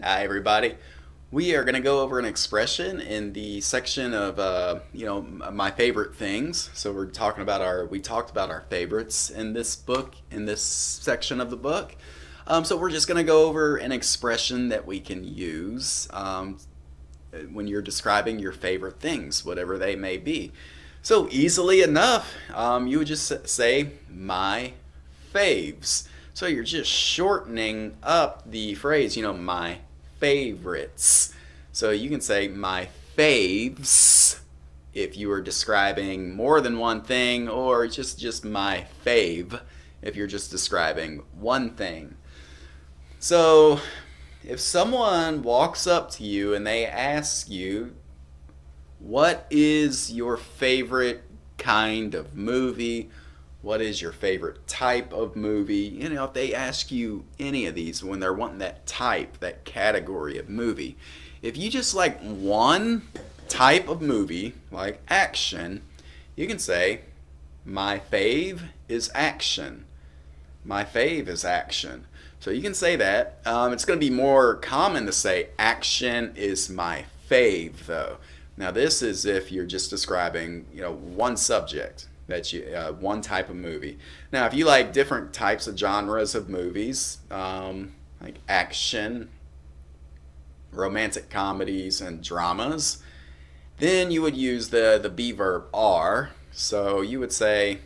Hi, everybody. We are going to go over an expression in the section of, my favorite things. So we talked about our favorites in this book, in this section of the book. So we're just going to go over an expression that we can use when you're describing your favorite things, whatever they may be. So easily enough, you would just say my faves. So you're just shortening up the phrase, my favorites. So you can say my faves if you are describing more than one thing, or just my fave if you're just describing one thing. So if someone walks up to you and they ask you, what is your favorite kind of movie? What is your favorite type of movie? If they ask you any of these when they're wanting that type, that category of movie, if you just like one type of movie, like action, you can say, my fave is action. My fave is action. So you can say that. It's going to be more common to say action is my fave, though. Now this is if you're just describing, one subject one type of movie. Now, if you like different types of genres of movies, like action, romantic comedies, and dramas, then you would use the be verb are. So you would say,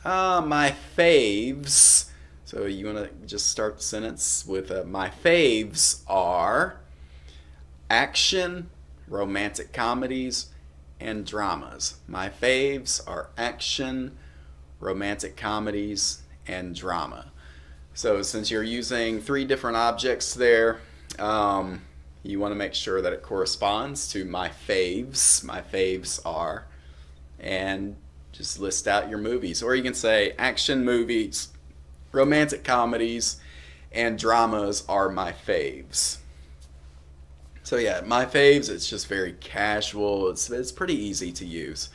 my faves. So you want to just start the sentence with my faves are action, romantic comedies, and dramas. My faves are action, romantic comedies, and drama. So since you're using three different objects there, you want to make sure that it corresponds to my faves. My faves are, and just list out your movies. Or you can say action movies, romantic comedies, and dramas are my faves. So yeah, my faves, it's just very casual. It's pretty easy to use.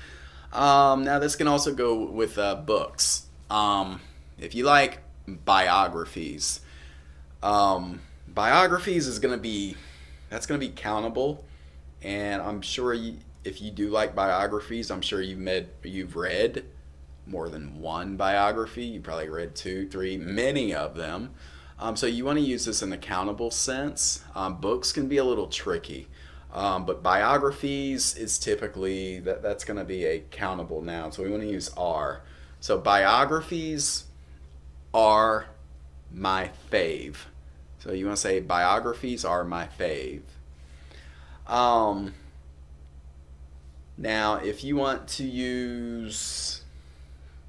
Now this can also go with books. If you like biographies, biographies is gonna be countable, and I'm sure if you do like biographies, I'm sure you've read more than one biography. You probably read two, three, many of them. So you want to use this in a countable sense. Books can be a little tricky, but biographies is typically that's going to be a countable noun. So we want to use are. So biographies are my fave. So you want to say biographies are my fave. Um, Now, if you want to use,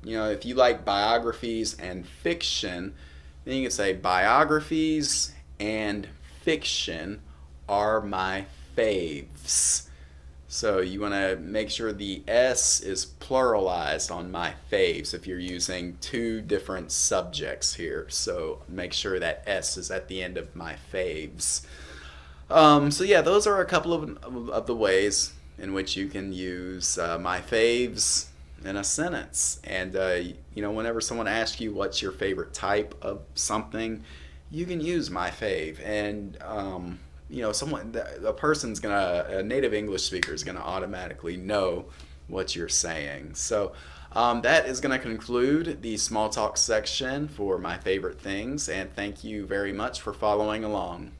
if you like biographies and fiction, then you can say biographies and fiction are my faves. So you want to make sure the S is pluralized on my faves if you're using two different subjects here. So make sure that S is at the end of my faves. So yeah, those are a couple of the ways in which you can use my faves in a sentence. And whenever someone asks you what's your favorite type of something, you can use my fave. And a native English speaker is gonna automatically know what you're saying. So that is going to conclude the small talk section for my favorite things, and thank you very much for following along.